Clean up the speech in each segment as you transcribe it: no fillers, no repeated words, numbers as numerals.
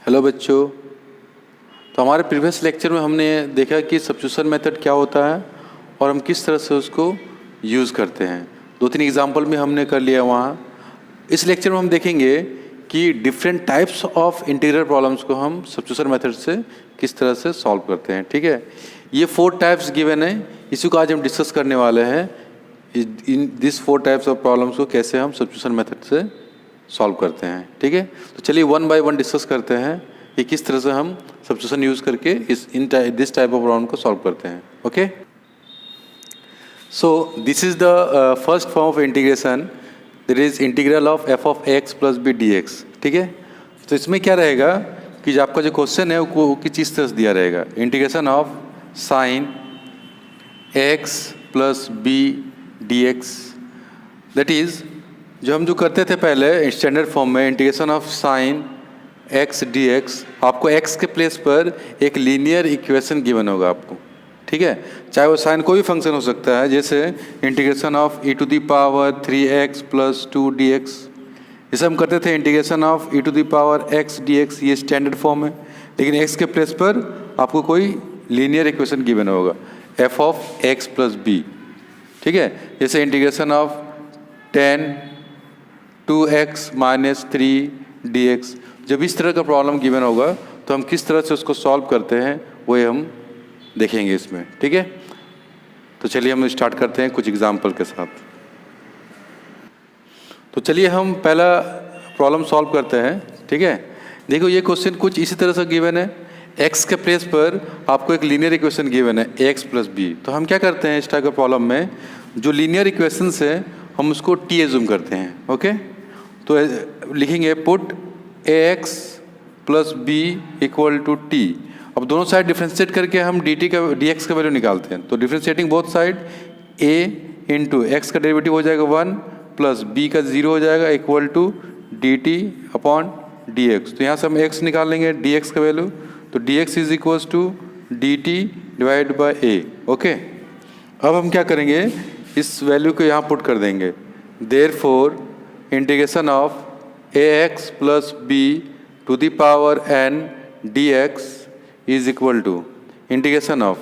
Hello बच्चों। तो हमारे प्रीवियस लेक्चर में हमने देखा कि सब्स्टिट्यूशन मेथड क्या होता है और हम किस तरह से उसको यूज़ करते हैं। 2-3 एग्जांपल में हमने कर लिया वहाँ। इस लेक्चर में हम देखेंगे कि different types of integral problems को हम सब्स्टिट्यूशन मेथड से किस तरह से सॉल्व करते हैं। ठीक है, ये 4 टाइप्स गिवन है, इसी को आज हम डिस्कस करने वाले हैं। In this 4 types of problems को कैसे हम सब्स्टिट्यूशन मेथड से सॉल्व करते हैं। ठीक है, तो चलिए वन बाय वन डिस्कस करते हैं कि किस तरह से हम सब्स्टिट्यूशन यूज़ करके दिस टाइप ऑफ प्रॉब्लम को सॉल्व करते हैं। Okay, so this is the first form of integration, that is integral of f of x plus b d x. ठीक है, तो इसमें क्या रहेगा कि जो आपका जो क्वेश्चन है वो किस चीज़ तरह से दिया रहेगा। Integration of sine x plus b d x, that is जो हम जो करते थे पहले स्टैंडर्ड फॉर्म में, integration of sine x d x, आपको x के प्लेस पर एक लीनियर इक्वेशन गिवन होगा आपको। ठीक है, चाहे वो साइन कोई भी फंक्शन हो सकता है, जैसे integration of e to the power 3x plus 2 d x. जैसे हम करते थे integration of e to the power x d x, ये स्टैंडर्ड फॉर्म है, लेकिन x के प्लेस पर आपको कोई लीनियर इक्वेशन गिवन होगा f of x plus b। ठीक है, जैसे integration of 10 2x minus 3 d x. जब इस तरह का प्रॉब्लम गिवन होगा तो हम किस तरह से उसको सॉल्व करते हैं वो हम देखेंगे इसमें। ठीक है, तो चलिए हम स्टार्ट करते हैं कुछ एग्जाम्पल के साथ। तो चलिए हम पहला प्रॉब्लम सॉल्व करते हैं। ठीक है, देखो ये क्वेश्चन कुछ इसी तरह से गिवन है, x के प्लेस पर आपको एक लीनियर इक्वेशन गिवन है x प्लस बी। तो हम क्या करते हैं इस टाइप के प्रॉब्लम में, जो लीनियर इक्वेशन है हम उसको t एज्यूम करते हैं। ओके, तो लिखेंगे put ax plus b equal to t. अब दोनों साइड डिफ्रेंशिएट करके हम dt का dx का वैल्यू निकालते हैं। तो differentiating both side a into x का डेरिवेटिव हो जाएगा 1 प्लस b का 0 हो जाएगा equal to dt upon dx। तो यहाँ से हम x निकाल लेंगे dx का वैल्यू, तो dx is equals to dt divide by a। Okay, अब हम क्या करेंगे, इस वैल्यू को यहाँ पुट कर देंगे। Therefore integration of ax plus b to the power n dx is equal to integration of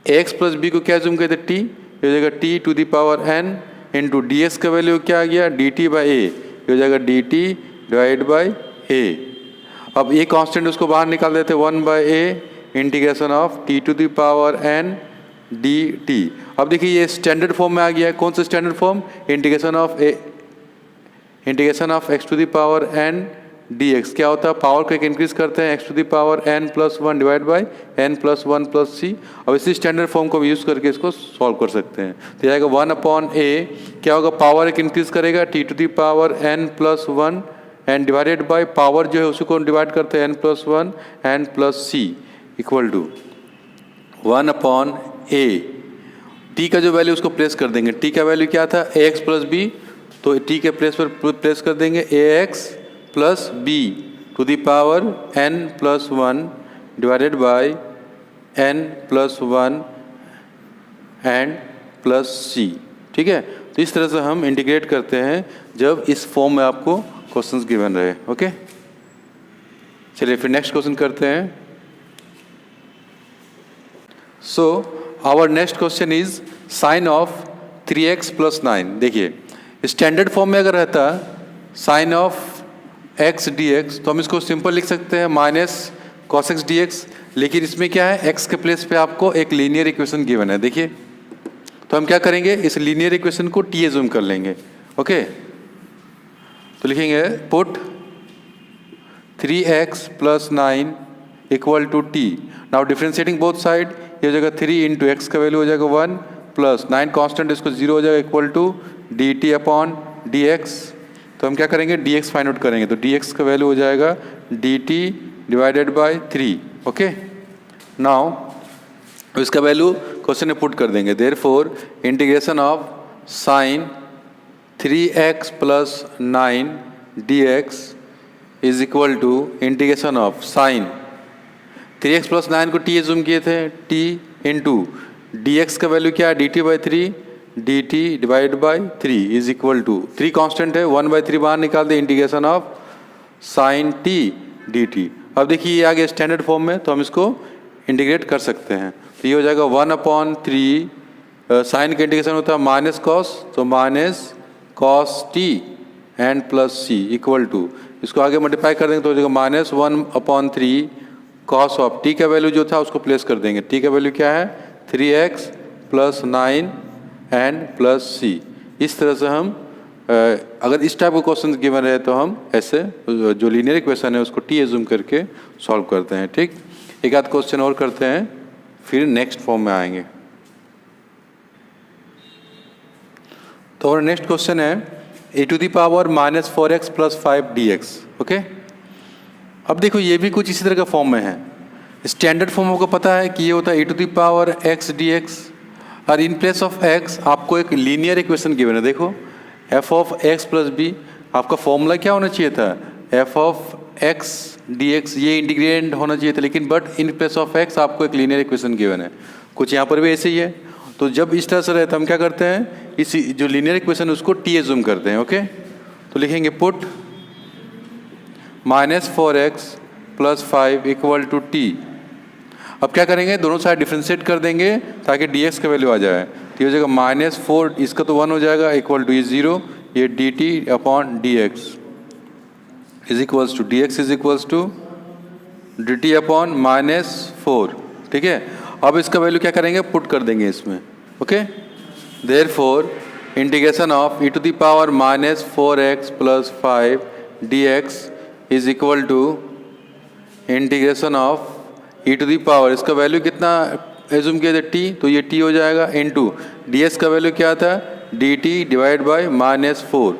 ax plus b को क्या जूम कहते हैं t, ये हो जाएगा t to the power n into dx का वैल्यू क्या आ गया dt बाई a, ये हो जाएगा dt डिवाइड बाई a। अब ये कांस्टेंट उसको बाहर निकाल देते 1 by a integration of t to the power n dt। अब देखिए ये स्टैंडर्ड फॉर्म में आ गया है। कौन सा standard form, integration of x to the power n dx। क्या होता है, पावर को एक इंक्रीज करते हैं x to the power n plus 1 divide by n plus 1 plus c। अब इसी स्टैंडर्ड फॉर्म को यूज़ करके इसको सॉल्व कर सकते हैं। तो जाएगा 1 अपॉन a, क्या होगा, पावर एक इंक्रीज करेगा t to the power n plus 1 and divided by power जो है उसी को डिवाइड करते हैं n plus 1 n plus c equal to 1 upon a। t का जो वैल्यू उसको प्लेस कर देंगे, t का वैल्यू क्या था ax प्लस b, तो t के प्लेस पर प्लेस कर देंगे ax plus b to the power n plus 1 divided by n plus 1 and plus c। ठीक है, तो इस तरह से हम इंटीग्रेट करते हैं जब इस फॉर्म में आपको क्वेश्चंस गिवन रहे। ओके, चलिए फिर नेक्स्ट क्वेश्चन करते हैं। So our next question is sine of 3x plus 9। देखिए स्टैंडर्ड फॉर्म में अगर रहता साइन ऑफ x dx तो हम इसको सिंपल लिख सकते हैं minus cos x d x, लेकिन इसमें क्या है, x के प्लेस पे आपको एक लीनियर इक्वेशन गिवन है। देखिए तो हम क्या करेंगे, इस लीनियर इक्वेशन को t एज्यूम कर लेंगे। ओके, तो लिखेंगे put 3x plus 9 equal to t। Now differentiating both side, ये हो जाएगा 3 इंटू एक्स का वैल्यू हो जाएगा 1 प्लस 9 कॉन्स्टेंट इसको 0 हो जाएगा equal to dt upon dx। तो हम क्या करेंगे, dx फाइंड आउट करेंगे, तो dx का वैल्यू हो जाएगा dt divided by 3। Okay, now इसका वैल्यू क्वेश्चन में पुट कर देंगे। Therefore integration of sine 3x plus 9 dx is equal to integration of sine 3x plus 9 को t एज्यूम किए थे, t इंटू dx का वैल्यू क्या है dt by 3 dt divide by 3 is equal to 3 constant है, 1 by 3 बाहर निकाल दे, integration of sine t dt। अब देखिए ये आ गया स्टैंडर्ड फॉर्म में, तो हम इसको इंटीग्रेट कर सकते हैं। तो ये हो जाएगा 1/3, साइन का इंटीग्रेशन होता है माइनस कॉस, तो minus cos t and plus c equal to, इसको आगे मल्टीप्लाई कर देंगे तो हो जाएगा -1/3 कॉस ऑफ टी का वैल्यू जो था उसको प्लेस कर देंगे। टी का वैल्यू क्या है 3x + 9 एंड प्लस सी। इस तरह से हम अगर इस टाइप का क्वेश्चन गिवन रहे तो हम ऐसे जो लीनियर इक्वेशन है उसको टी एज्यूम करके सॉल्व करते हैं। ठीक, एक आध क्वेश्चन और करते हैं फिर नेक्स्ट फॉर्म में आएंगे। तो हमारा नेक्स्ट क्वेश्चन है e⁻⁻4x + 5 dx। ओके, अब देखो ये भी कुछ इसी तरह का फॉर्म में है। स्टैंडर्ड फॉर्म आपको पता है कि ये होता है e⁻x dx, और इन प्लेस ऑफ x आपको एक लीनियर इक्वेशन गिवन है। देखो f(x + b), आपका फॉर्मूला क्या होना चाहिए था f(x dx), ये इंटीग्रेंड होना चाहिए था, लेकिन but in place of x आपको एक लीनियर इक्वेशन गिवन है। कुछ यहाँ पर भी ऐसे ही है। तो जब इस तरह से रहे तो हम क्या करते हैं, इस जो लीनियर इक्वेशन उसको टी एज्यूम करते हैं। ओके, तो लिखेंगे पुट -4x + 5 = t। अब क्या करेंगे, दोनों साइड डिफ्रेंशिएट कर देंगे ताकि dx का वैल्यू आ जाए। तो ये हो जाएगा -4, इसका तो 1 हो जाएगा, इक्वल टू ये 0, ये dt/dx is equals to dx is equals to dt/-4। ठीक है, अब इसका वैल्यू क्या करेंगे, पुट कर देंगे इसमें। Okay, therefore integration of e⁻⁻4x + 5 dx is equal to integration of e⁻, इसका वैल्यू कितना एज्यूम किया था t, तो ये t हो जाएगा, इनटू ds का वैल्यू क्या था dt/-4।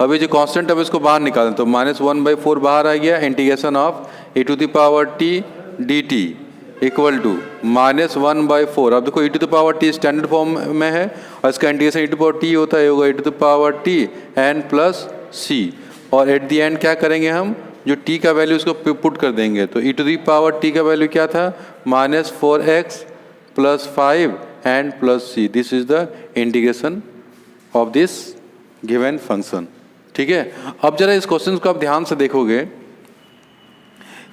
अब ये जो कांस्टेंट अब इसको बाहर निकालें तो -1/4 बाहर आ गया, integration of e⁻t dt equal to -1/4। अब देखो e⁻t स्टैंडर्ड फॉर्म में है और इसका इंटीग्रेशन e⁻t होता है, होगा e⁻t एन प्लस सी, और एट दी एंड क्या करेंगे हम, जो t का वैल्यू उसको पुट कर देंगे। तो e⁻t का वैल्यू क्या था -4x + 5 and plus C. This is the integration of this given function. ठीक है, अब जरा इस क्वेश्चन को आप ध्यान से देखोगे,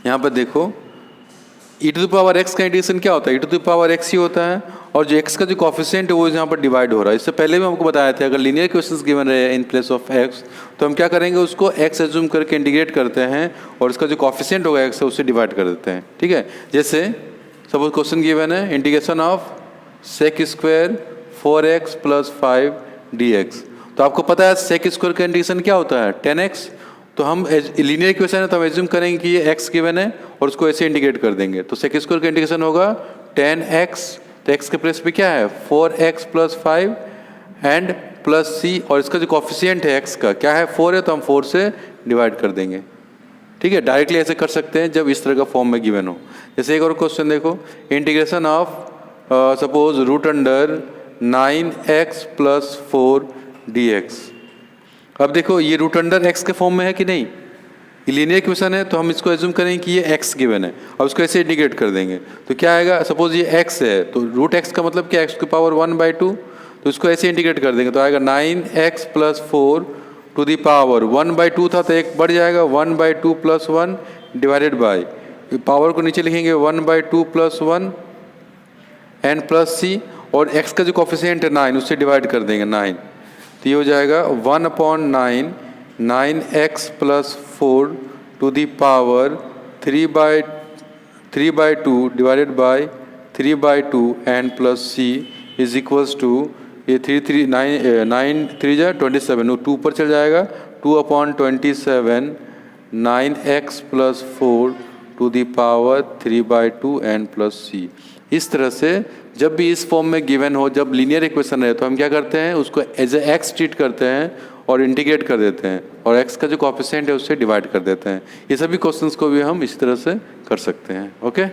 यहाँ पर देखो e⁻x का इंटीग्रेशन क्या होता है, e⁻x ही होता है, और जो x का जो कॉफिशिएंट है वो यहाँ पर डिवाइड हो रहा है। इससे पहले भी हमको बताया था अगर लीनियर क्वेश्चंस गिवन रहे इन प्लेस ऑफ x तो हम क्या करेंगे, उसको x एज्यूम करके इंटीग्रेट करते हैं और उसका जो कॉफिशिएंट होगा x उससे डिवाइड कर देते हैं। ठीक है, जैसे सपोज क्वेश्चन गिवन है integration of sec² 4x + 5 dx। तो आपको पता है sec² का इंटीग्रेशन क्या होता है 10x। तो हम लीनियर इक्वेशन है तो हम एज्यूम करेंगे कि ये x गिवन है और उसको ऐसे इंटीग्रेट कर देंगे। तो sec² का इंटीग्रेशन होगा 10x, तो x के प्लेस पे क्या है 4x + 5 एंड प्लस c, और इसका जो कॉफिशिएंट है x का क्या है 4 है, तो हम 4 से डिवाइड कर देंगे। ठीक है, डायरेक्टली ऐसे कर सकते हैं जब इस तरह का फॉर्म में गिवन हो। जैसे एक और क्वेश्चन देखो, integration of suppose √9x + 4 dx। अब देखो ये √x के फॉर्म में है कि नहीं, ये लीनियर इक्वेशन है तो हम इसको एज्यूम करेंगे कि ये x गिवन है और उसको ऐसे इंटीग्रेट कर देंगे। तो क्या आएगा, सपोज ये x है तो √x का मतलब क्या, x⁻⁴ तो इसको ऐसे इंटीग्रेट कर देंगे तो आएगा 9x + 4 टू दी पावर 1/2 था तो एक बढ़ जाएगा 1/2 + 1 डिवाइडेड बाई, पावर को नीचे लिखेंगे 1/2 + 1 एन प्लस सी, और x का जो कॉफिशिएंट है 9 उससे डिवाइड कर देंगे 9। तो ये हो जाएगा 1/9 9x + 4 to the power 3/2 divided by 3/2 N plus c is equals to, ये 9 3 जा 27, 2 पर चल जाएगा 2/27 9x + 4 to the power 3/2 N plus सी। इस तरह से जब भी इस फॉर्म में गिवन हो, जब लीनियर इक्वेशन रहे तो हम क्या करते हैं, उसको एज ए x ट्रीट करते हैं और इंटीग्रेट कर देते हैं और x का जो कॉफिशिएंट है उससे डिवाइड कर देते हैं। ये सभी क्वेश्चंस को भी हम इसी तरह से कर सकते हैं। Okay,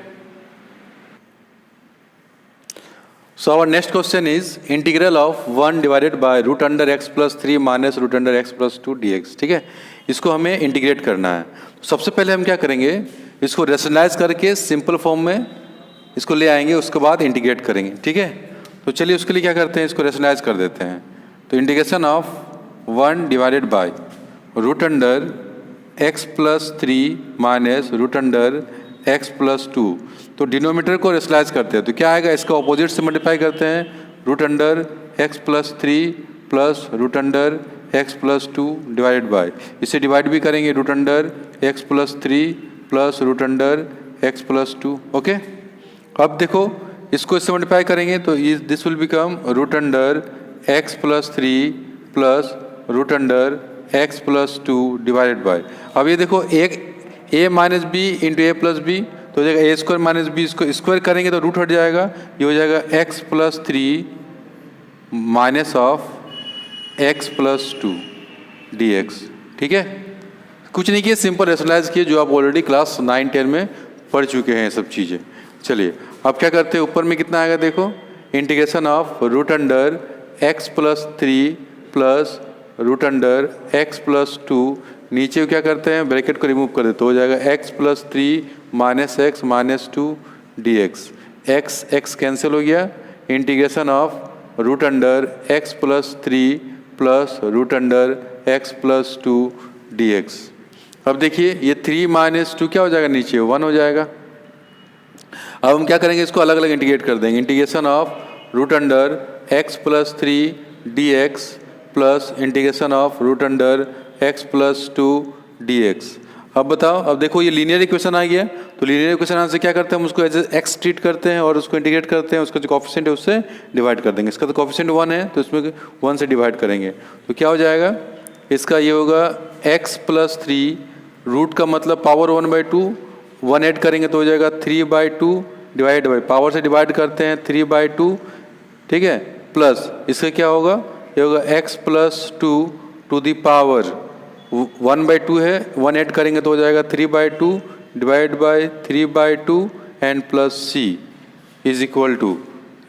so our next question is integral of 1 divided by √x + 3 minus √x + 2 dx। ठीक है, इसको हमें इंटीग्रेट करना है। सबसे पहले हम क्या करेंगे, इसको रेशनलाइज करके सिंपल फॉर्म में इसको ले आएंगे, उसके बाद इंटीग्रेट करेंगे। ठीक है, तो चलिए उसके लिए क्या करते हैं, इसको रेशनलाइज कर देते हैं। तो integration of 1 divided by √x x plus three minus root under x plus two. तो डिनोमीटर को रेशनलाइज करते हैं तो क्या आएगा, इसका ऑपोजिट से मल्टीप्लाई करते हैं, root under x plus three plus root under x plus two divided by, इसे डिवाइड भी करेंगे, root under x plus three plus root under x plus two. Okay, अब देखो इसको इससे मल्टीप्लाई करेंगे तो this will become root under x plus three plus root under x plus two divided by. अब ये देखो एक a minus b into a plus b, तो हो जाएगा ए स्क्वायर माइनस बी, इसको स्क्वायर करेंगे तो रूट हट जाएगा, ये हो जाएगा x plus three minus of x plus two d x. ठीक है, कुछ नहीं किया, सिंपल रेशनलाइज किए जो आप ऑलरेडी क्लास 9-10 में पढ़ चुके हैं सब चीज़ें। चलिए अब क्या करते हैं, ऊपर में कितना आएगा देखो, integration of root under x plus three plus root under x plus two, नीचे क्या करते हैं ब्रैकेट को रिमूव कर देते, तो हो जाएगा x plus three minus x minus two d x, x x cancel हो गया, integration of root under x plus three plus root under x plus two d x. अब देखिए ये 3 माइनस टू क्या हो जाएगा, नीचे 1 हो जाएगा। अब हम क्या करेंगे, इसको अलग अलग इंटीग्रेट कर देंगे, integration of root under x plus three d x plus integration of root under x plus two d x. अब बताओ, अब देखो ये लीनियर इक्वेशन आ गया, तो लीनियर इक्वेशन आने से क्या करते हैं, हम उसको एज एक्स ट्रीट करते हैं और उसको इंटीग्रेट करते हैं, उसका जो कोफिशिएंट है उससे डिवाइड कर देंगे। इसका तो कोफिशिएंट 1 है तो इसमें 1 से डिवाइड करेंगे, तो क्या हो जाएगा, इसका ये होगा एक्स प्लस थ्री, रूट का मतलब पावर 1/2, 1 ऐड करेंगे तो हो जाएगा 3/2 डिवाइड बाई, पावर से डिवाइड करते हैं 3/2, ठीक है, प्लस इसका क्या होगा, ये होगा x plus two to the power 1/2 है, 1 ऐड करेंगे तो हो जाएगा 3/2 divide by 3/2 and plus c is equal to,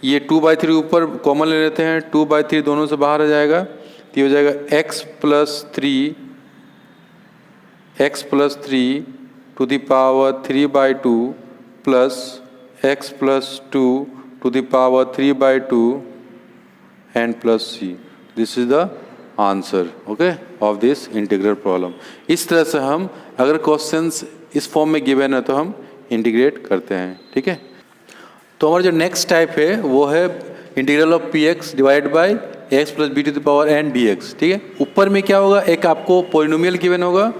ये 2/3 ऊपर कॉमन ले लेते हैं, 2/3 दोनों से बाहर आ जाएगा, तो ये हो जाएगा x plus three to the power 3/2 plus x plus two to the power 3/2 and plus c। This is the answer okay of this integral problem. इस तरह से हम अगर क्वेश्चंस इस फॉर्म में गिवन है तो हम इंटीग्रेट करते हैं। ठीक है, तो हमारा जो नेक्स्ट टाइप है वो है integral of p x divide by x plus b to the power n d x. ठीक है, ऊपर में क्या होगा, एक आपको पॉलिनोमियल गिवन होगा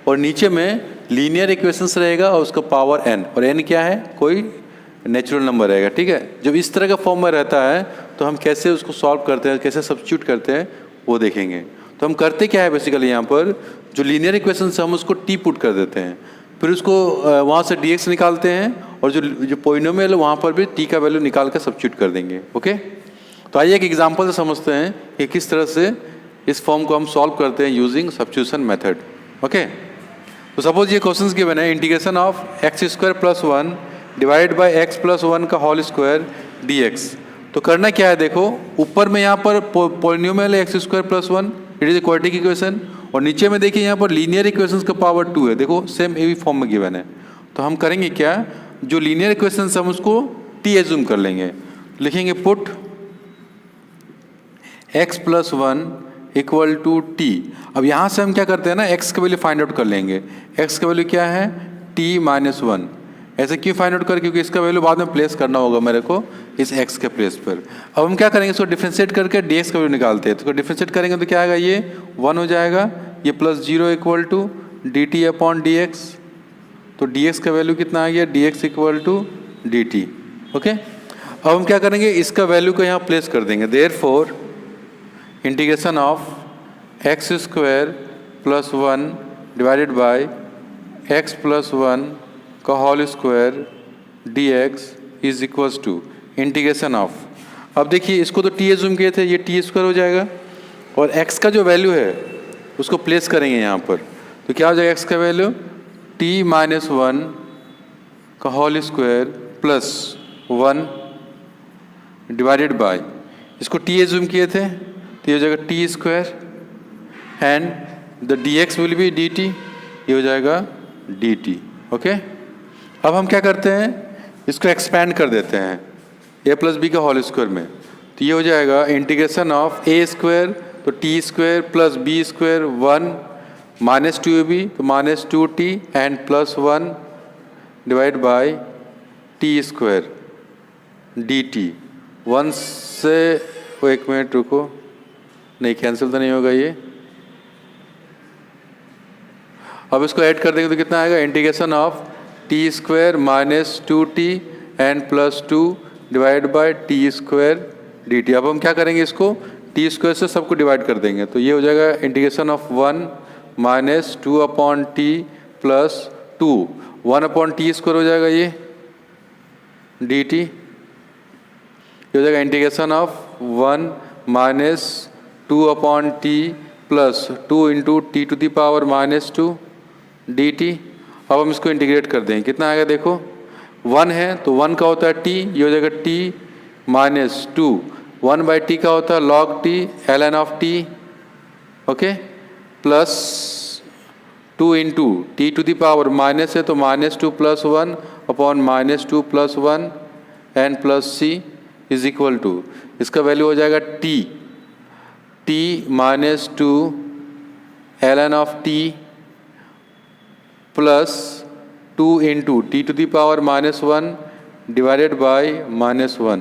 और नीचे में लीनियर इक्वेशंस रहेगा और उसका पावर एन, और एन क्या है, कोई नेचुरल नंबर रहेगा। ठीक है, जब इस तरह का फॉर्म में रहता है तो हम कैसे उसको सॉल्व करते हैं, कैसे सब्स्टिट्यूट करते हैं वो देखेंगे। तो हम करते क्या है बेसिकली, यहाँ पर जो लीनियर इक्वेशन से हम उसको टी पुट कर देते हैं, फिर उसको वहाँ से डी एक्स निकालते हैं और जो पॉलिनोमियल है वहाँ पर भी टी का वैल्यू निकाल कर सब्स्टिट्यूट कर देंगे। ओके, तो आइए एक एग्जाम्पल से समझते हैं कि किस तरह से इस फॉर्म को हम सॉल्व करते हैं यूजिंग सब्स्टिट्यूशन मेथड। ओके, तो सपोज ये क्वेश्चन गिवन है, integration of x square plus 1 divide by x plus 1 का होल स्क्वायर डी एक्स। तो करना क्या है, देखो ऊपर में यहाँ पर पॉलिनोमियल है x square plus 1, it is a quadratic equation, और नीचे में देखिए यहाँ पर लीनियर इक्वेशंस का पावर 2 है, देखो सेम ए भी फॉर्म में गिवन है। तो हम करेंगे क्या, जो लीनियर इक्वेशंस हम उसको टी एज्यूम कर लेंगे, लिखेंगे put x plus 1 equal to t. अब यहाँ से हम क्या करते हैं ना, एक्स का वैल्यू फाइंड आउट कर लेंगे, एक्स का वैल्यू क्या है, टी माइनस 1। ऐसे क्यों फाइंड आउट कर, क्योंकि इसका वैल्यू बाद में प्लेस करना होगा मेरे को इस x के प्लेस पर। अब हम क्या करेंगे, इसको डिफरेंशिएट करके dx का वैल्यू निकालते हैं, तो डिफरेंशिएट करेंगे तो क्या आएगा, ये 1 हो जाएगा, ये plus 0 equal to dt upon dx। तो dx का वैल्यू कितना आ गया, dx equal to dt। Okay, अब हम क्या करेंगे, इसका वैल्यू को यहाँ प्लेस कर देंगे, therefore integration of x square plus 1 divided by x plus 1 का whole square d x is equals to integration of, अब देखिए इसको तो टी एज्यूम किए थे, ये टी स्क्वायर हो जाएगा, और एक्स का जो वैल्यू है उसको प्लेस करेंगे यहाँ पर, तो क्या हो जाएगा, एक्स का वैल्यू टी माइनस 1 का whole square plus 1 divided by, इसको टी एज्यूम किए थे तो ये हो जाएगा t square and the d x will be d t, ये हो जाएगा डी टी। ओके, अब हम क्या करते हैं, इसको एक्सपैंड कर देते हैं ए प्लस बी का होल स्क्वायर में, तो ये हो जाएगा इंटीग्रेशन ऑफ ए स्क्वायर, तो T square plus B square 1 minus two B तो minus two T and plus one divide by T square D T. One से वो एक मिनट रुको, नहीं कैंसिल तो नहीं होगा ये। अब इसको ऐड कर देंगे तो कितना आएगा, integration of T square minus two T and plus two divide by T square D t. अब हम क्या करेंगे, इसको टी स्क्वायर से सबको डिवाइड कर देंगे तो ये हो जाएगा integration of one minus two upon t plus two, one upon t square हो जाएगा ये डी टी। ये हो जाएगा integration of one minus two upon t plus two into t to the power minus two d t. अब हम इसको integrate कर देंगे, कितना आएगा देखो, वन है तो वन का होता है टी, ये हो जाएगा t minus two, one by t का होता है log t l N of t, okay, plus two into t to the power minus है तो minus two plus one upon minus two plus one N plus c is equal to, इसका value हो जाएगा t minus two L N of t plus two into t to the power minus one divided by minus one.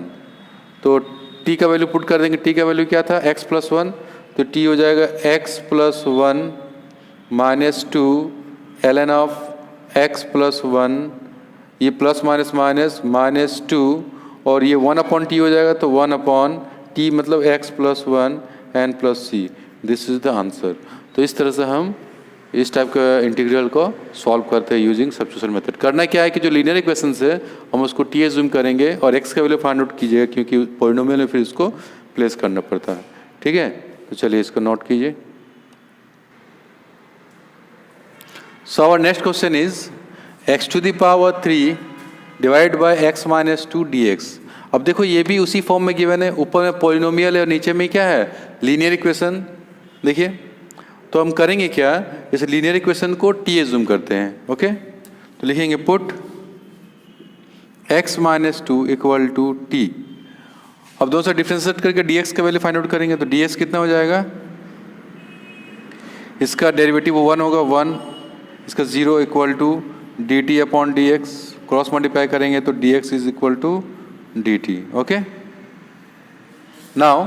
तो t का value put कर देंगे, t का value क्या था x प्लस वन, तो t हो जाएगा x plus one minus two L N of x plus one, ये plus minus minus minus two और ये वन अपॉन टी हो जाएगा तो वन अपॉन टी मतलब x plus one N plus C, this is the answer. तो इस तरह से हम इस टाइप का इंटीग्रल को सॉल्व करते हैं यूजिंग सब्स्टिट्यूशन मेथड। करना क्या है कि जो लीनियर इक्वेशंस है हम उसको टी एज्यूम करेंगे और x का वैल्यू फाइंड आउट कीजिएगा क्योंकि पॉलिनोमियल में फिर इसको प्लेस करना पड़ता है, ठीक है। तो चलिए इसको नोट कीजिए। So our next question is x to the power 3 divide by x minus two d x. अब देखो ये भी उसी फॉर्म में गिवन है, ऊपर में पॉलिनोमियल है और नीचे में क्या है, लीनियर इक्वेशन। देखिए तो हम करेंगे क्या, इस लीनियर इक्वेशन को टी एज्यूम करते हैं, ओके। तो लिखेंगे put x minus two equal to t. अब दोनों से डिफ्रेंशिएट करके dx का वैल्यू फाइंड आउट करेंगे तो dx कितना हो जाएगा, इसका डेरिवेटिव वन होगा वन, इसका zero equal to d t upon d x, cross multiply करेंगे तो dx is equal to d t, okay. Now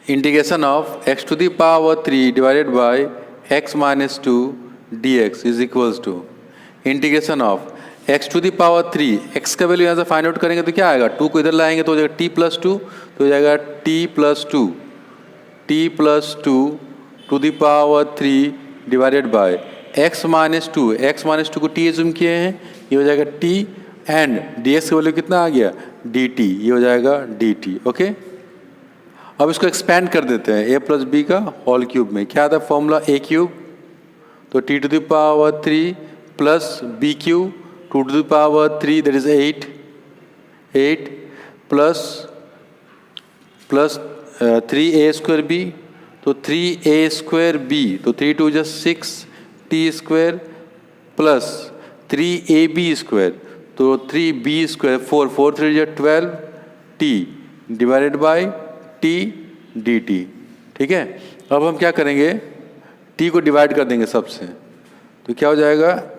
integration of x to the power 3 divided by x minus two d x is equals to integration of x to the power 3, x का value यहाँ से find out करेंगे तो क्या आएगा, to को इधर लाएंगे तो हो जाएगा t प्लस टू, तो हो जाएगा t plus two to the power 3 divided by x minus two को t एज्यूम किए हैं, ये हो जाएगा t एंड dx का वैल्यू कितना आ गया dt, ये हो जाएगा dt, ओके। अब इसको एक्सपेंड कर देते हैं a प्लस बी का होल क्यूब में, क्या आता है फॉर्मूला a क्यूब, तो t to the power 3 plus b cube to the power 3 that is 8 plus 3a square b, तो 3a स्क्वायर b, तो 3 two just 6 t square plus 3ab square, तो 3b square 4 3 जो 12 t divided by t dt, ठीक है। अब हम क्या करेंगे, t को डिवाइड कर देंगे सबसे, तो क्या हो जाएगा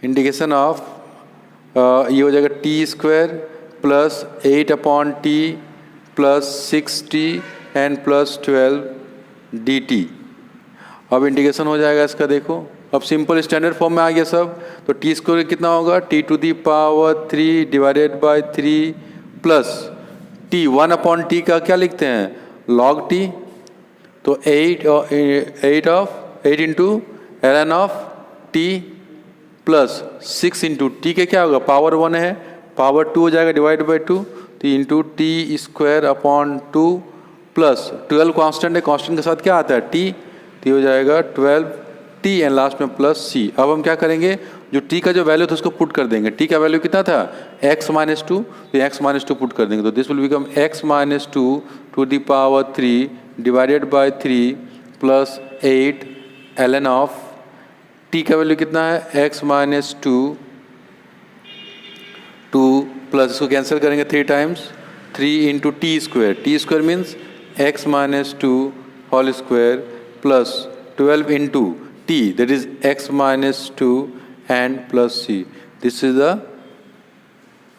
इंटीग्रेशन ऑफ ये हो जाएगा t square plus 8 upon t plus 6t and plus 12 dt। अब इंटीग्रेशन हो जाएगा इसका, देखो अब सिंपल स्टैंडर्ड फॉर्म में आ गया सब, तो टी स्क्वायर कितना होगा t to the power 3 divided by 3 plus t, one upon t का क्या लिखते हैं लॉग टी, तो 8 into l N of t plus 6 into t के क्या होगा पावर 1 है, पावर 2 हो जाएगा डिवाइड बाई 2, तो into t square upon 2 plus 12 constant है, कांस्टेंट के साथ क्या आता है टी, तो हो जाएगा 12 टी एंड लास्ट में प्लस सी। अब हम क्या करेंगे, जो t का जो वैल्यू था उसको पुट कर देंगे, t का वैल्यू कितना था x माइनस टू, तो x माइनस टू पुट कर देंगे, तो this will become x minus two to the power 3 divided by 3 plus 8 ln of t का वैल्यू कितना है x माइनस टू प्लस इसको कैंसिल करेंगे 3 times 3 into t square means x minus two whole square plus 12 into t that is x minus two and plus C. This is the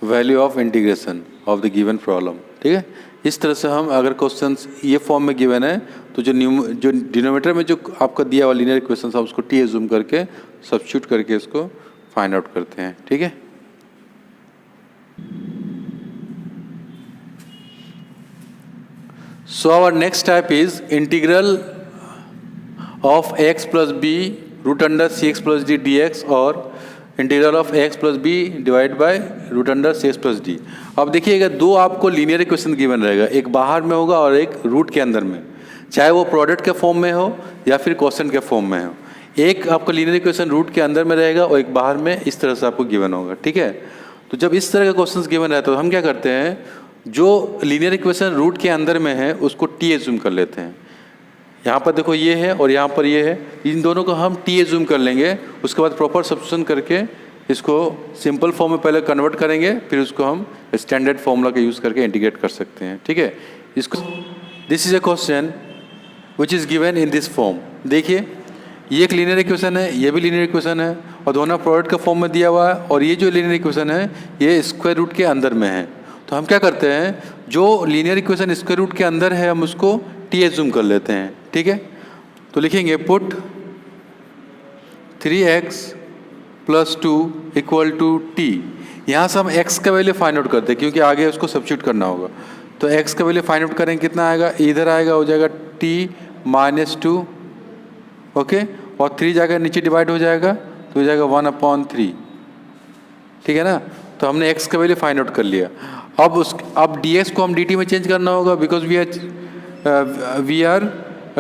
value of integration of the given problem. ठीक है, इस तरह से हम अगर questions ये form में given है तो जो डिनोमिनेटर में जो आपका दिया हुआ लीनियर इक्वेशन है उसको टी एज्यूम करके सब्स्टिट्यूट करके इसको फाइंड आउट करते हैं. ठीक है, so our next type is integral of x plus B root under C X plus D D X और integral of x plus B divide by root under C X plus D. अब देखिएगा दो आपको linear equation given रहेगा, एक बाहर में होगा और एक रूट के अंदर में, चाहे वो प्रोडक्ट के फॉर्म में हो या फिर क्वेश्चन के फॉर्म में हो. एक आपको लीनियर इक्वेशन रूट के अंदर में रहेगा और एक बाहर में इस तरह से आपको गिवन होगा. ठीक है, तो जब इस तरह का क्वेश्चन गिवन रहता है तो हम क्या करते हैं, जो लीनियर इक्वेशन रूट के अंदर में है उसको टी एज्यूम कर लेते हैं. यहाँ पर देखो ये है और यहाँ पर ये है, इन दोनों को हम टी एज्यूम कर लेंगे. उसके बाद प्रॉपर सब्स्टिट्यूशन करके इसको सिंपल फॉर्म में पहले कन्वर्ट करेंगे, फिर उसको हम स्टैंडर्ड फॉर्मूला का यूज़ करके इंटीग्रेट कर सकते हैं. ठीक है, इसको this is a question which is given in this form. देखिए ये एक लीनियर इक्वेशन है, ये भी लीनियर इक्वेशन है और दोनों प्रोडक्ट का फॉर्म में दिया हुआ है, और ये जो लीनियर इक्वेशन है ये स्क्वायर रूट के अंदर में है. तो हम क्या करते हैं, जो लीनियर इक्वेशन स्क्वायर रूट के अंदर है हम उसको टी एज्यूम कर लेते हैं. ठीक है, तो लिखेंगे put 3x plus two equal to t. यहाँ से हम x का वैल्यू फाइंड आउट करते हैं क्योंकि आगे उसको सब्स्टिट्यूट करना होगा. तो x का वैल्यू फाइंड आउट करेंगे, कितना आएगा, इधर आएगा हो जाएगा t माइनस टू. ओके, और 3 जाएगा नीचे डिवाइड हो जाएगा तो हो जाएगा 1/3. ठीक है ना, तो हमने x का वैल्यू फाइंड आउट कर लिया. अब dx को हम dt में चेंज करना होगा because we are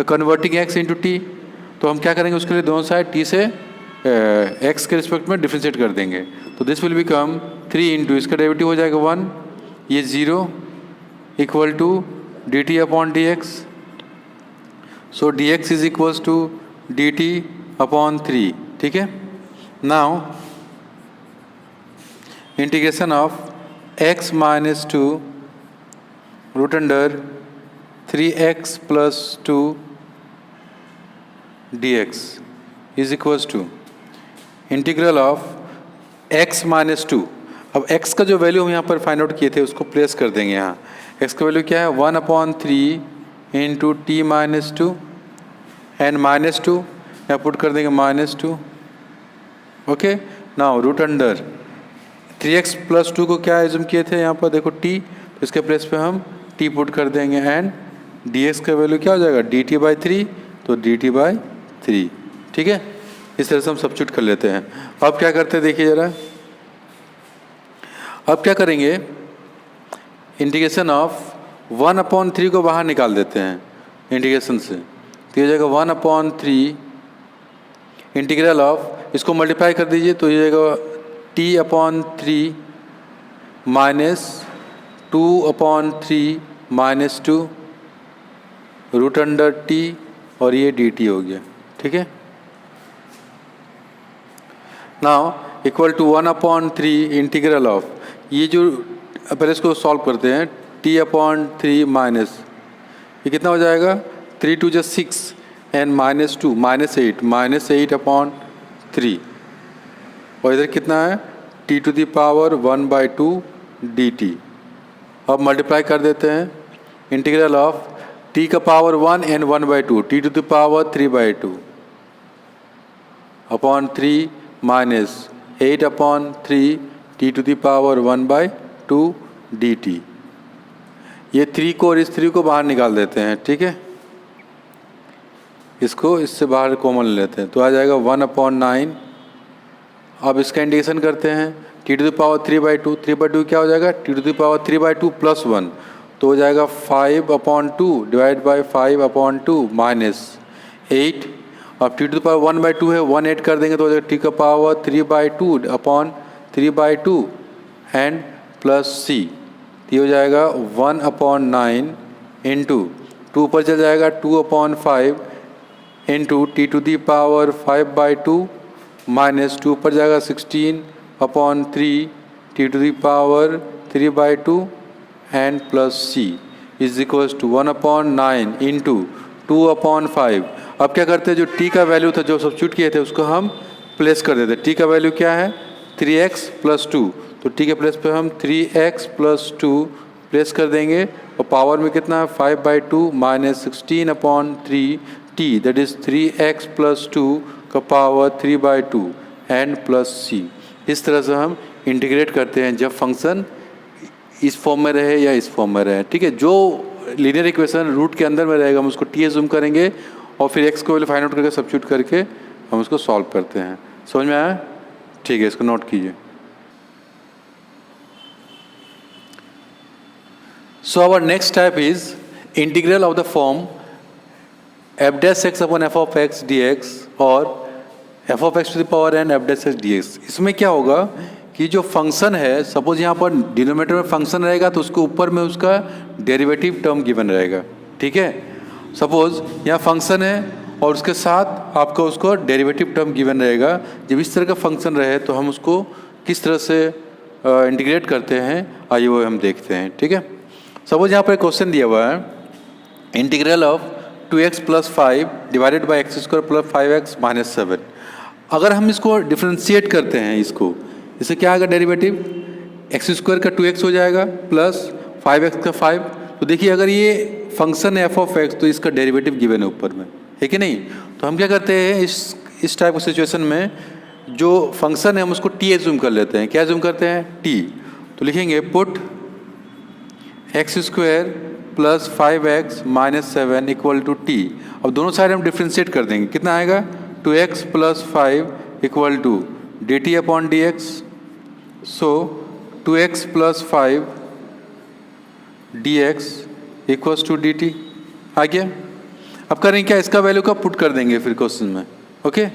converting x into t. तो हम क्या करेंगे, उसके लिए दोनों साइड t से x के रिस्पेक्ट में डिफ्रेंशिएट कर देंगे. तो दिस विल बिकम 3 इंटू इसका डेरिवेटिव हो जाएगा 1, ये 0 equal to dt upon d x. So d x is equals to dt upon 3. ठीक है, now integration of x minus two root under 3x plus 2 dx is equals to integral of x minus two. अब x का जो value हम यहाँ पर find out किए थे उसको प्लेस कर देंगे. यहाँ x का वैल्यू क्या है, 1/3 into t minus two and minus two यहाँ पुट कर देंगे minus two. Okay, now root under 3x plus 2 को क्या एज्यूम किए थे यहाँ पर देखो t, तो इसके प्लेस पे हम t पुट कर देंगे एंड dx का वैल्यू क्या हो जाएगा, dt/3, तो dt/3. ठीक है, इस तरह से हम सब्स्टिट्यूट कर लेते हैं. अब क्या करते हैं देखिए ज़रा, अब क्या करेंगे, इंटीग्रेशन ऑफ 1/3 को बाहर निकाल देते हैं इंटीग्रेशन से. तो ये हो जाएगा 1/3 इंटीग्रल ऑफ, इसको मल्टीप्लाई कर दीजिए तो ये जाएगा t/3 minus 2/3 minus 2 root under t और ये dt हो गया. ठीक है, now equal to 1/3 integral of, ये जो पहले इसको सॉल्व करते हैं, t/3 माइनस ये कितना हो जाएगा, 3 2 जा 6 एंड माइनस 2 -8/3 और इधर कितना है t⁻1/2 dt. अब मल्टीप्लाई कर देते हैं, इंटीग्रल ऑफ t का power 1 and 1/2 t⁻3/2 upon 3 minus 8/3 t⁻1/2 dt. ये 3 को और इस 3 को बाहर निकाल देते हैं. ठीक है, इसको इससे बाहर कॉमन लेते हैं तो आ जाएगा 1/9. अब इसका इंटीग्रेशन करते हैं, t⁻3/2 3/2 क्या हो जाएगा, t⁻3/2 प्लस 1 तो हो जाएगा 5/2 डिवाइड बाई 5/2 माइनस 8. अब t⁻1/2 है, 1 ऐड कर देंगे तो हो जाएगा t⁻3/2 upon 3/2 and plus c. ये हो जाएगा 1/9 इंटू 2 पर चल जाएगा 2/5 इंटू t⁻5/2 माइनस 2 पर जाएगा 16/3 t⁻3/2 and plus c. Is equals to 1/9 into 2/5। अब क्या करते हैं, जो t का वैल्यू था जो सब्स्टिट्यूट किए थे उसको हम प्लेस कर देते हैं। t का वैल्यू क्या है 3x + 2, तो t के प्लेस पे हम 3x + 2 प्लेस कर देंगे और पावर में कितना है 5/2 - 16/3t दैट इज 3x + 2 का पावर 3/2 एंड प्लस c। इस तरह से हम इंटीग्रेट करते हैं जब फंक्शन इस फॉर्म में रहे या इस फॉर्म में रहे। ठीक है, जो लीनियर इक्वेशन रूट के अंदर में रहेगा हम उसको t एज्यूम करेंगे और फिर x को वैल्यू फाइंड आउट करके सब्स्टिट्यूट करके हम उसको सॉल्व करते हैं। समझ में आया? ठीक है, इसको नोट कीजिए। So our next step is integral of the form f(x/f(x) dx और f(x) to the power n f(x) dx। इसमें क्या होगा कि जो फंक्शन है, सपोज यहाँ पर डिनोमिनेटर में फंक्शन रहेगा तो उसके ऊपर में उसका डेरिवेटिव टर्म गिवन रहेगा। ठीक है, सपोज यहाँ फंक्शन है और उसके साथ आपको उसको डेरिवेटिव टर्म गिवन रहेगा। जब इस तरह का फंक्शन रहे तो हम उसको किस तरह से इंटीग्रेट करते हैं, आइए वो हम देखते हैं। ठीक है, सपोज यहाँ पर क्वेश्चन दिया हुआ है integral of 2x + 5 divided by x² + 5x - 7। अगर हम इसको डिफ्रेंशिएट करते हैं इससे क्या आएगा डेरिवेटिव, x² का 2x हो जाएगा प्लस 5x का 5। तो देखिए अगर ये फंक्शन है f(x) तो इसका डेरिवेटिव गिवन है ऊपर में, है कि नहीं। तो हम क्या करते हैं इस टाइप की सिचुएशन में जो फंक्शन है हम उसको t एज्यूम कर लेते हैं। क्या एज्यूम करते हैं t, तो लिखेंगे पुट x² + 5x - 7 = t। अब दोनों साइड हम डिफ्रेंशिएट कर देंगे, कितना आएगा 2x + 5 = dt/dx। सो 2x + 5 dx = dt आ गया। अब करेंगे क्या, इसका वैल्यू का पुट कर देंगे फिर क्वेश्चन में। ओके,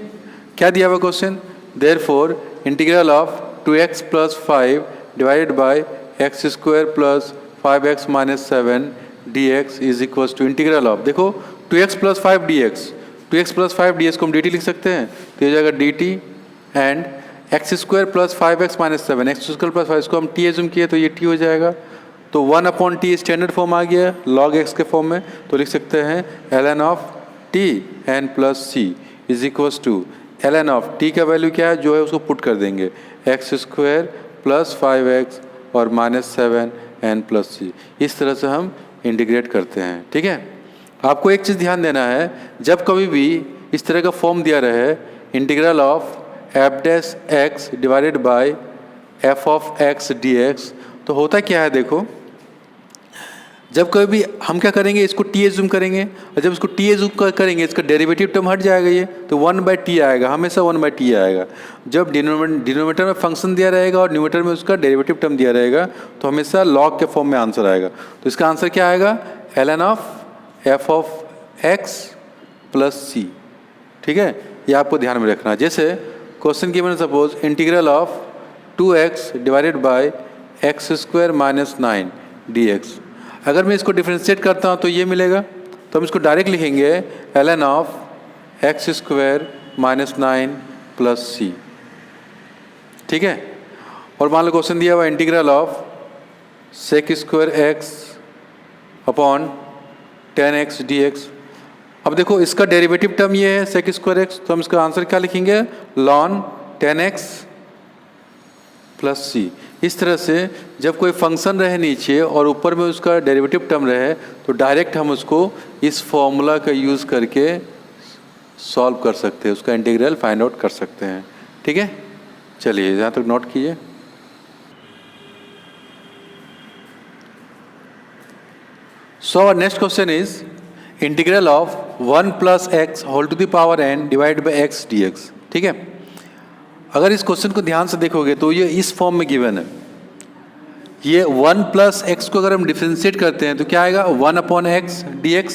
क्या दिया हुआ question, therefore integral of 2x + 5 divided by x² + 5x - 7 dx is equals to integral of, देखो 2x + 5 dx, 2x + 5 dx को हम dt लिख सकते हैं, तो ये हो जाएगा dt and x² + 5x - 7, x² + 5 इसको हम t एज्यूम किए तो ये t हो जाएगा। तो 1/t स्टैंडर्ड फॉर्म आ गया log x के फॉर्म में, तो लिख सकते हैं ln of t n plus c is equals to ln of t का वैल्यू क्या है जो है उसको पुट कर देंगे x² + 5x और -7 n प्लस c। इस तरह से हम इंटीग्रेट करते हैं। ठीक है, आपको एक चीज़ ध्यान देना है, जब कभी भी इस तरह का फॉर्म दिया रहे integral of f(x) divided by f(x) dx, तो होता क्या है, देखो जब कभी भी हम क्या करेंगे इसको t एज्यूम करेंगे और जब इसको t एज्यूम करेंगे इसका डेरिवेटिव टर्म हट जाएगा, ये तो 1/t आएगा, हमेशा 1/t आएगा। जब डिनोमिनेटर में फंक्शन दिया रहेगा और न्यूमरेटर में उसका डेरिवेटिव टर्म दिया रहेगा तो हमेशा लॉग के फॉर्म में आंसर आएगा। तो इसका आंसर क्या आएगा ln ऑफ f(x) + c। ठीक है, ये आपको ध्यान में रखना। जैसे क्वेश्चन की मैंने suppose integral of 2x divided by x² - 9 dx, अगर मैं इसको डिफ्रेंशिएट करता हूँ तो ये मिलेगा, तो हम इसको डायरेक्ट लिखेंगे ln of x² - 9 plus c। ठीक है, और मान लो क्वेश्चन दिया हुआ integral of sec² x upon 10x dx। अब देखो इसका डेरिवेटिव टर्म ये है sec² x, तो हम इसका आंसर क्या लिखेंगे ln 10x प्लस c। इस तरह से जब कोई फंक्शन रहे नीचे और ऊपर में उसका डेरिवेटिव टर्म रहे तो डायरेक्ट हम उसको इस फॉर्मूला का यूज़ करके सॉल्व कर सकते हैं, उसका इंटीग्रल फाइंड आउट कर सकते हैं। ठीक है, चलिए यहाँ तक नोट कीजिए। So our next question is integral of 1 + x whole to the power n divide by x dx। ठीक है, अगर इस क्वेश्चन को ध्यान से देखोगे तो ये इस फॉर्म में गिवन है। ये 1 + x को अगर हम डिफ्रेंशिएट करते हैं तो क्या आएगा 1/x dx।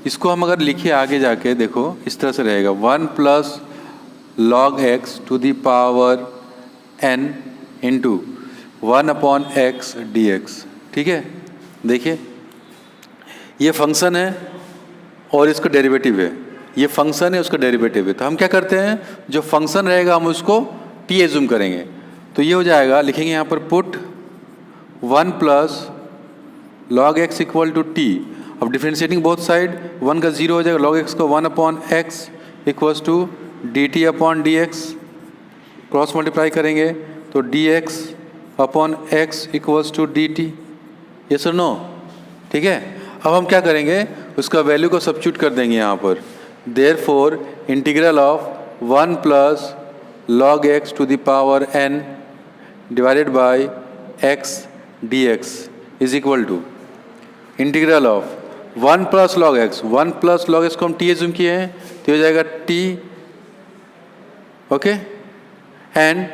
इसको हम अगर लिखे आगे जाके देखो इस तरह से रहेगा 1 + log x to the power n into 1/x dx। ठीक है, देखिए ये फंक्शन है और इसका डेरिवेटिव है, ये फंक्शन है उसका डेरिवेटिव है। तो हम क्या करते हैं जो फंक्शन रहेगा हम उसको t एज्यूम करेंगे, तो ये हो जाएगा, लिखेंगे यहाँ पर put 1 + log x equal to t. अब डिफ्रेंशिएटिंग बोथ साइड, 1 का 0 हो जाएगा, log x को 1 upon x equals to d t upon d x. Cross multiply करेंगे तो d x upon x equals to d t. Yes और no? ठीक है। अब हम क्या करेंगे, उसका वैल्यू को सब्स्टिट्यूट कर देंगे यहाँ पर। Therefore integral of 1 plus log x to the power n divided by x dx is equal to integral of 1 plus log x, 1 plus log x को हम t एज्यूम किए हैं तो हो जाएगा t, okay, and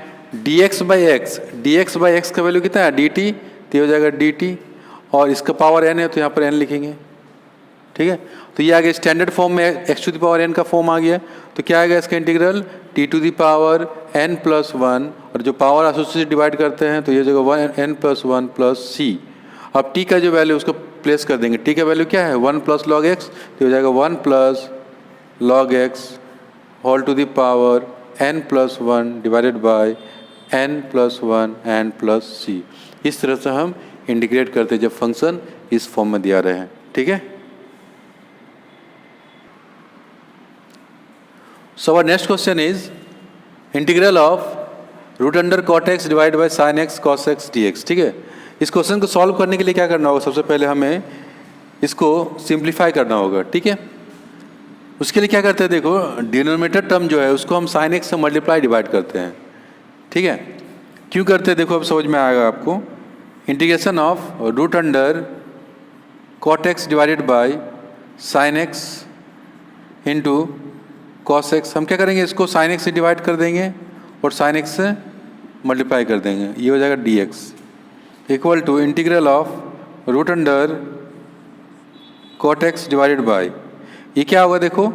dx by x का value कितना है dt, तो हो जाएगा dt, और इसका पावर n है तो यहाँ पर n लिखेंगे। ठीक है, तो ये आ गया स्टैंडर्ड फॉर्म में, x to the power n का फॉर्म आ गया। तो क्या आएगा इसका integral, t to the power n plus 1, और जो पावर एसोसिएट से डिवाइड करते हैं तो ये जगह n प्लस 1 प्लस c। अब t का जो वैल्यू उसको प्लेस कर देंगे। t का वैल्यू क्या है 1 प्लस log x, तो हो जाएगा 1 plus log x whole to the power n plus 1 divided by n plus 1 n plus c। इस तरह से हम इंटीग्रेट करते हैं जब फंक्शन इस फॉर्म में दिया रहे हैं। ठीक है। So our next question is integral of root under cot x divided by sin x cos x dx। ठीक है, इस क्वेश्चन को सॉल्व करने के लिए क्या करना होगा, सबसे पहले हमें इसको सिंप्लीफाई करना होगा। ठीक है, उसके लिए क्या करते हैं, देखो डिनोमिनेटर टर्म जो है उसको हम sin x से मल्टीप्लाई डिवाइड करते हैं। ठीक है, क्यों करते हैं देखो अब समझ में आएगा आपको। Integration of root under cot x divided by sin x into cos x, हम क्या करेंगे इसको sin x से डिवाइड कर देंगे और sin x से मल्टीप्लाई कर देंगे, ये हो जाएगा dx equal to integral of root under cot x divided by, ये क्या होगा देखो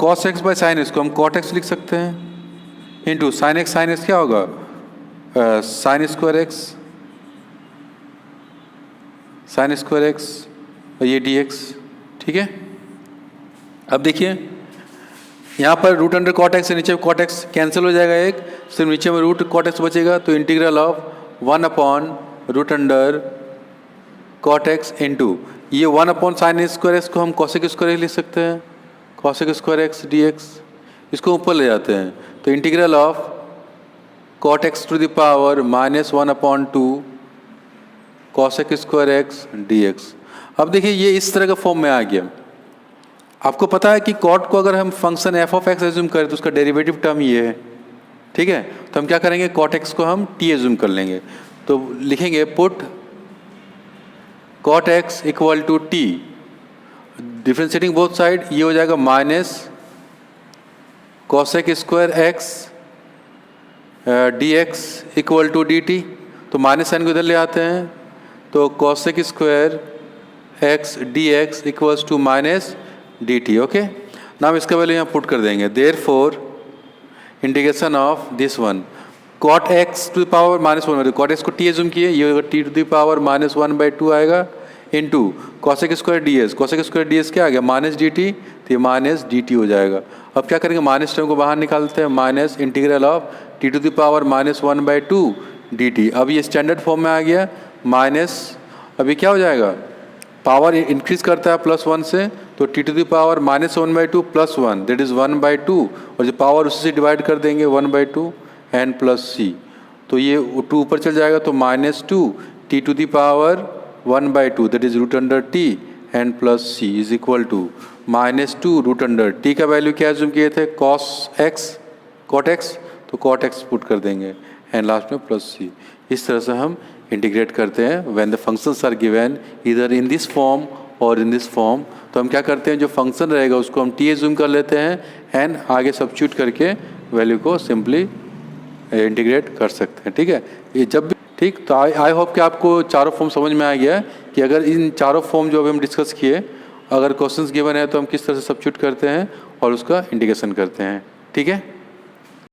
cos x by sin x को हम cot x लिख सकते हैं इंटू sin x क्या होगा sin स्क्वायर x और ये dx। ठीक है, अब देखिए यहाँ पर रूट अंडर कॉट एक्स से नीचे कॉट एक्स कैंसिल हो जाएगा, एक सिर्फ नीचे में रूट कॉट एक्स बचेगा, तो integral of 1 upon root under cot x into ये 1 अपॉन साइन स्क्वायर एक्स को हम कॉसेक स्क्वायर लिख सकते हैं, cosec square x d x, इसको ऊपर ले जाते हैं तो integral of cot x to the power minus 1 upon 2 cosec square x d x. अब देखिए ये इस तरह का फॉर्म में आ गया। आपको पता है कि कॉट को अगर हम function F of x assume करें तो उसका डेरिवेटिव टर्म ये है। ठीक है, तो हम क्या करेंगे कॉट एक्स को हम टी एज्यूम कर लेंगे, तो लिखेंगे put cot x equal to t, differentiating both side, ये हो जाएगा minus cosec square x d x equal to d t, तो माइनस साइन को इधर ले आते हैं तो cosec square x d x equals to minus d t. Okay, नाम इसका वैल्यू यहाँ पुट कर देंगे। Therefore integration of this one cot x to the power minus 1, cot x को टी एज्यूम किए, ये होगा t to the power minus 1/2 आएगा into cosec square d s, cosec square d s क्या आ गया माइनस डी टी, तो ये माइनस डी टी हो जाएगा। अब क्या करेंगे माइनस टर्म को बाहर निकालते हैं, minus integral of t to the power minus 1/2 d t. अब ये स्टैंडर्ड फॉर्म में आ गया, माइनस अभी क्या हो जाएगा पावर इंक्रीज करता है प्लस 1 से, तो t to the power minus 1/2 plus 1 that is 1/2, और जो पावर उसी से डिवाइड कर देंगे 1/2 एन प्लस सी, तो ये 2 ऊपर चल जाएगा तो minus 2 t to the power 1/2 that is root under t n plus c is equal to minus 2 root under t का वैल्यू क्या एज्यूम किए थे कॉस एक्स कॉट एक्स, तो कॉट एक्स पुट कर देंगे एंड लास्ट में plus सी। इस तरह से हम इंटीग्रेट करते हैं when the functions are given इधर इन दिस फॉर्म और इन दिस फॉर्म। तो हम क्या करते हैं जो फंक्शन रहेगा उसको हम टी एज्यूम कर लेते हैं एंड आगे सब्स्टिट्यूट करके वैल्यू को सिंपली इंटीग्रेट कर सकते हैं। ठीक है, ये जब भी ठीक, तो आई होप कि आपको चारों फॉर्म समझ में आ गया है कि अगर इन चारों फॉर्म जो अभी हम डिस्कस किए अगर क्वेश्चंस गिवन है तो हम किस तरह से सब्स्टिट्यूट करते हैं और उसका इंटीग्रेशन करते हैं। ठीक है।